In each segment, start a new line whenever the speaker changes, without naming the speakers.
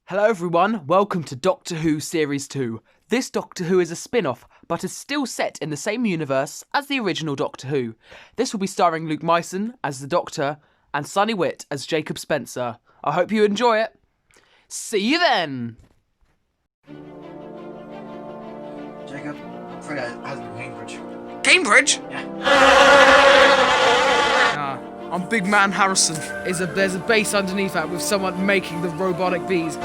Hello everyone, welcome to Doctor Who Series 2. This Doctor Who is a spin-off, but is still set in the same universe as the original Doctor Who. This will be starring Luke Myson as the Doctor and Sonny Witt as Jacob Spencer. I hope you enjoy it. See you then!
Jacob, I'm afraid it has been Cambridge.
Cambridge?
Yeah.
I'm Big Man Harrison. There's a base underneath that with someone making the robotic bees.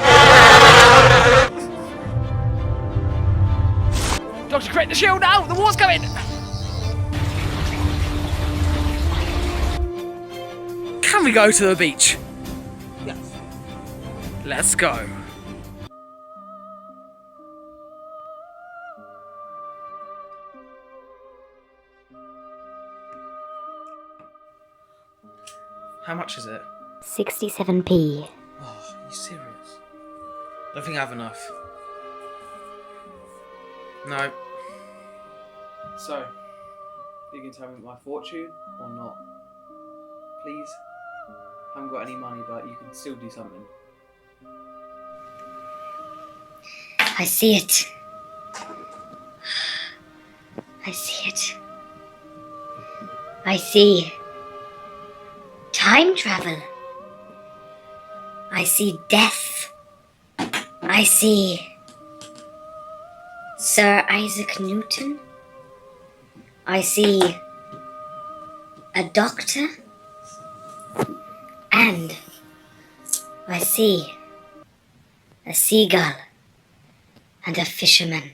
Doctor, create the shield now! The war's coming! Can we go to the beach?
Yes.
Let's go. How much is it?
67p.
Oh, are you serious? Don't think I have enough. No. So, you can tell me my fortune or not? Please? Haven't got any money, but you can still do something.
I see it. I see it. I see time travel. I see death. I see Sir Isaac Newton. I see a doctor. And I see a seagull and a fisherman.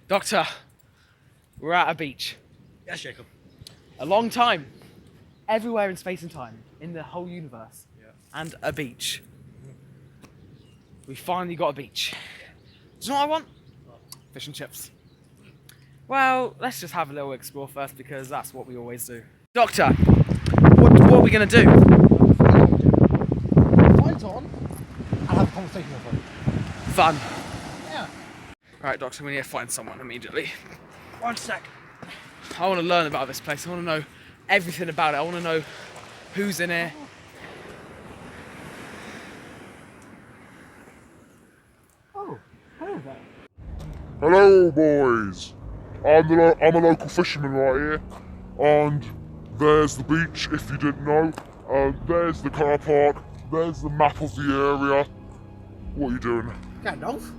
Doctor, we're at a beach.
Yes, Jacob.
A long time. Everywhere in space and time. In the whole universe.
Yeah.
And a beach. We finally got a beach. Do you know what I want? Fish and chips. Well, let's just have a little explore first because that's what we always do. Doctor, what are we going to do?
Lights on and have a conversation with them.
Fun.
Yeah.
Right, Doctor, we need to find someone immediately.
1 sec.
I want to learn about this place. I want to know everything about it. I want to know who's in here.
Oh, hello there.
Hello, boys. I'm a local fisherman right here, and there's the beach. If you didn't know, there's the car park. There's the map of the area. What are you doing?
Gandalf?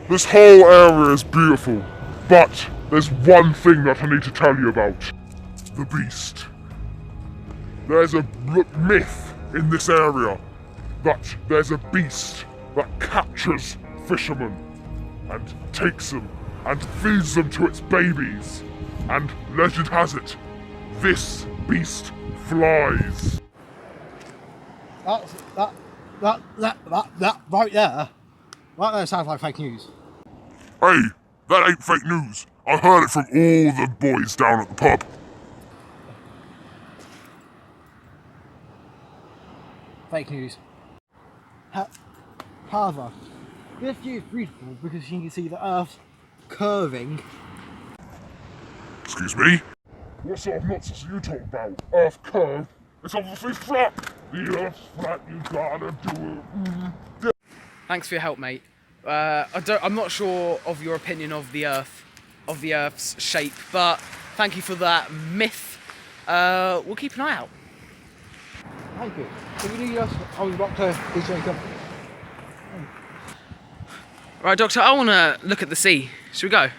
This whole area is beautiful, but there's one thing that I need to tell you about: the beast. There's a myth in this area that there's a beast that captures fishermen and takes them and feeds them to its babies. And legend has it, this beast flies.
That right there. Right there sounds like fake news.
Hey, that ain't fake news. I heard it from all the boys down at the pub.
Fake news. However, this view is beautiful because you can see the Earth curving.
Excuse me? What sort of nonsense are you talking about? Earth curve? It's obviously flat. The Earth's flat, you gotta do it.
Thanks for your help, mate. I'm not sure of your opinion of the Earth's shape, but thank you for that myth. We'll keep an eye out.
Thank you. If you need us, I was Doctor Jacob.
Right, Doctor, I want to look at the sea. Should we go?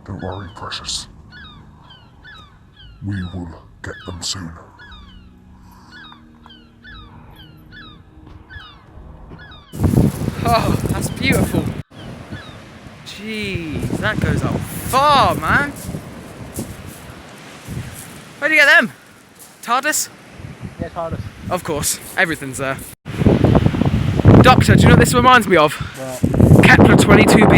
Don't worry, precious. We will get them soon.
Oh, that's beautiful. Jeez, that goes up far, man. Where'd you get them? TARDIS?
Yeah, TARDIS.
Of course, everything's there. Doctor, do you know what this reminds me of?
What?
Kepler 22b.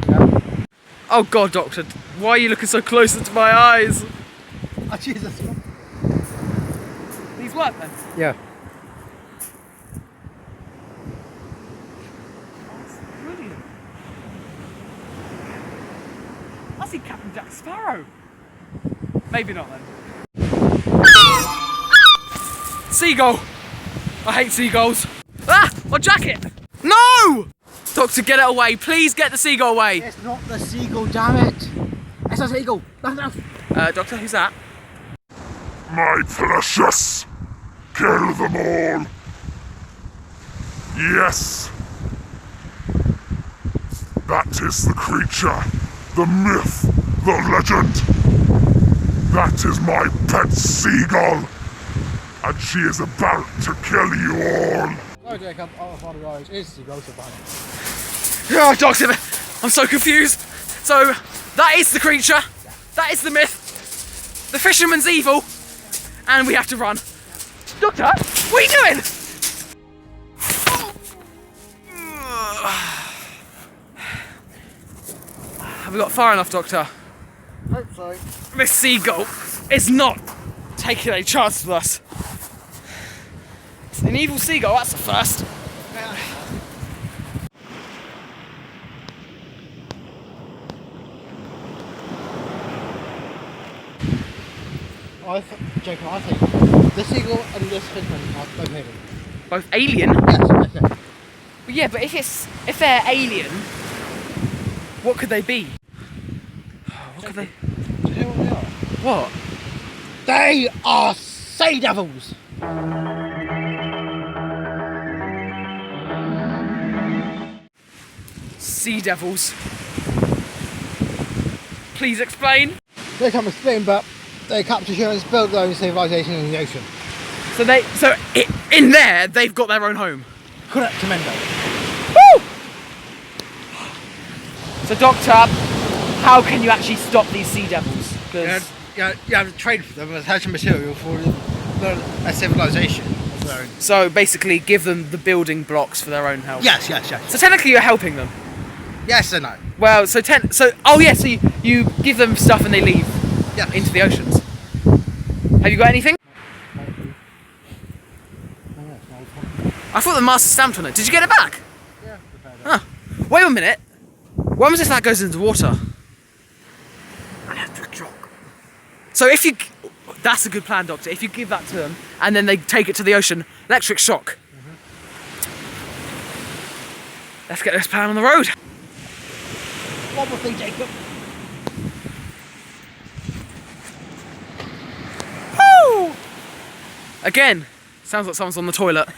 Yeah.
Oh God, Doctor, why are you looking so close into my eyes?
Oh, Jesus.
These work then?
Yeah.
Brilliant. I see Captain Jack Sparrow. Maybe not then. Seagull! I hate seagulls. Ah! My jacket! No! Doctor, get it away. Please get the seagull away.
It's not the seagull, damn it. It's a seagull. No.
Doctor, who's that?
My precious! Kill them all! Yes! That is the creature, the myth, the legend. That is my pet seagull, and she is about to kill you all.
Oh, Jacob, I apologise. It's seagull, so fine.
Oh, Doctor, I'm so confused. So, that is the creature, that is the myth, the fisherman's evil, and we have to run. Doctor, what are you doing? Have we got far enough, Doctor?
Hope so.
This seagull is not taking any chance with us. It's an evil seagull, that's the first.
Jacob, I think this seagull and this fisherman are both alien.
Both alien?
Yes.
Well, yeah, but if they're alien, what could they be? What could they?
Do you know what they are?
What?
They are sea devils!
Sea devils. Please explain.
They come explain, but they capture humans, build their own civilization in the ocean.
So in there, they've got their own home.
Correct, Commando.
Woo! So, Doctor, how can you actually stop these sea devils? Because
You have to trade for them as hatching material for a civilization of their own.
so basically, give them the building blocks for their own help.
Yes.
So technically, you're helping them.
Yes and no.
Well, so you give them stuff and they leave
Yeah.
into the oceans. Have you got anything? I thought the master stamped on it. Did you get it back?
Yeah.
Huh. Wait a minute. What happens if that goes into water?
Electric shock.
So that's a good plan, Doctor. If you give that to them and then they take it to the ocean, electric shock. Let's get this plan on the road.
One more thing, Jacob.
Woo! Again, sounds like someone's on the toilet.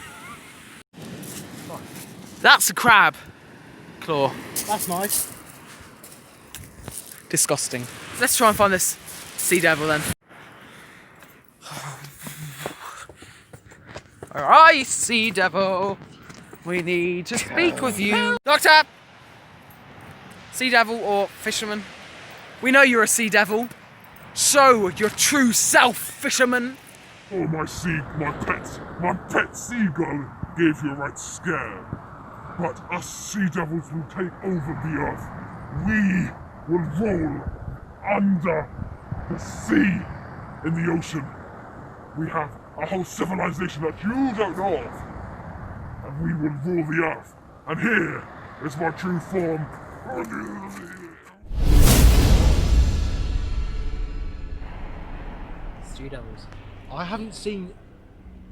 That's a crab claw.
That's nice.
Disgusting. Let's try and find this sea devil then. Alright, sea devil. We need to speak with you. Doctor! Sea devil or fisherman? We know you're a sea devil. Show your true self, fisherman.
Oh, my pet seagull gave you a right scare. But us sea devils will take over the earth. We will roll under the sea in the ocean. We have a whole civilization that you don't know of. And we will rule the earth. And here is my true form.
Sea devils. I haven't seen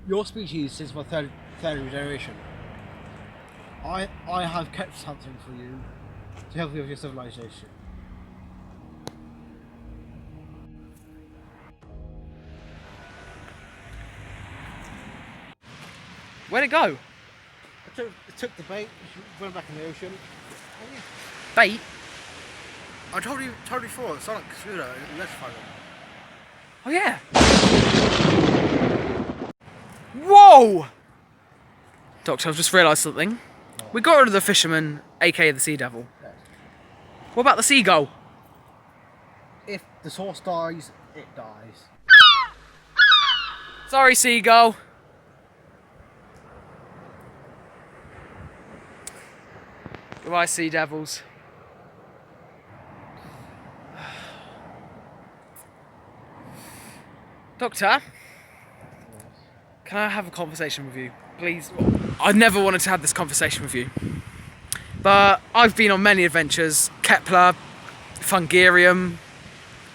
your species since my third generation. I have kept something for you to help you with your civilization.
Where'd it go?
It took the bait, went back in the ocean.
Bait?
I told you before, Sonic Scooter, let's find it.
Oh yeah. Whoa! Doctor, I've just realised something. We got rid of the Fisherman, aka the Sea Devil.
Yes.
What about the Seagull?
If the source dies, it dies.
Sorry, Seagull. Goodbye, Sea Devils. Doctor, can I have a conversation with you, please? I never wanted to have this conversation with you, but I've been on many adventures. Kepler, Fungarium,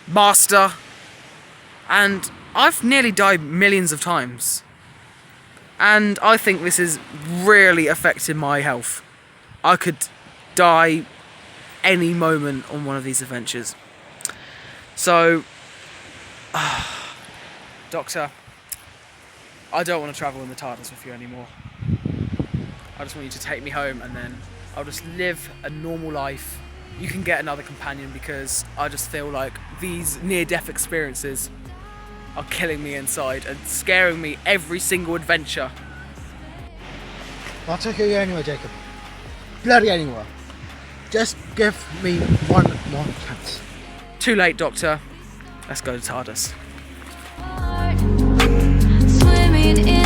Master, and I've nearly died millions of times. And I think this has really affected my health. I could die any moment on one of these adventures. So, Doctor, I don't want to travel in the TARDIS with you anymore. I just want you to take me home and then I'll just live a normal life. You can get another companion because I just feel like these near-death experiences are killing me inside and scaring me every single adventure.
I'll take you anywhere, Jacob. Bloody anywhere. Just give me one more chance.
Too late, Doctor. Let's go to TARDIS.
Swimming in